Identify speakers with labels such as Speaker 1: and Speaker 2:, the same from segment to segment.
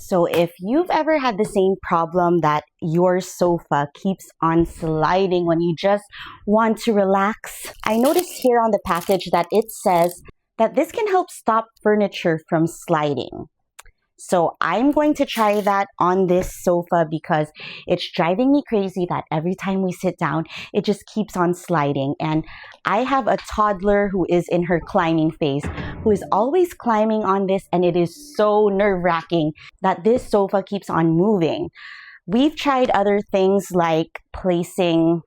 Speaker 1: So if you've ever had the same problem that your sofa keeps on sliding when you just want to relax, I noticed here on the package that it says that this can help stop furniture from sliding. So I'm going to try that on this sofa because it's driving me crazy that every time we sit down, it just keeps on sliding. And I have a toddler who is in her climbing phase, who is always climbing on this, and it is so nerve-wracking that this sofa keeps on moving. We've tried other things like placing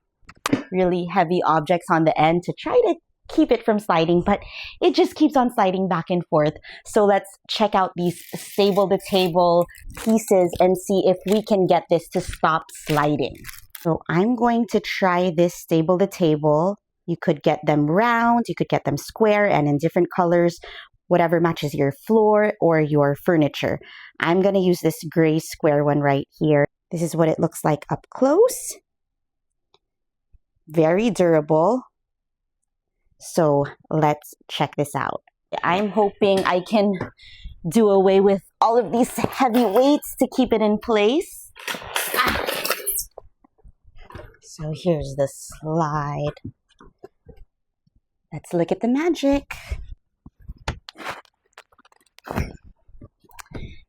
Speaker 1: really heavy objects on the end to try to keep it from sliding, but it just keeps on sliding back and forth. So let's check out these StableTheTable pieces and see if we can get this to stop sliding. So I'm going to try this StableTheTable. You could get them round, you could get them square and in different colors, whatever matches your floor or your furniture. I'm going to use this gray square one right here. This is what it looks like up close. Very durable. So let's check this out. I'm hoping I can do away with all of these heavy weights to keep it in place. So here's the slide. Let's look at the magic.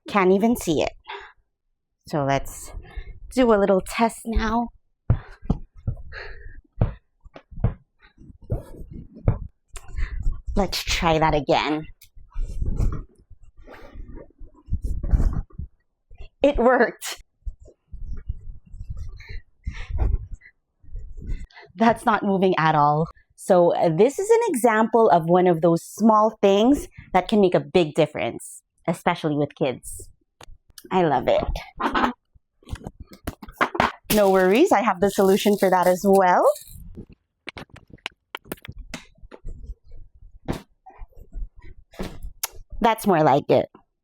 Speaker 1: Can't even see it. So let's do a little test now. Let's try that again. It worked. That's not moving at all. So this is an example of one of those small things that can make a big difference, especially with kids. I love it. No worries, I have the solution for that as well. That's more like it.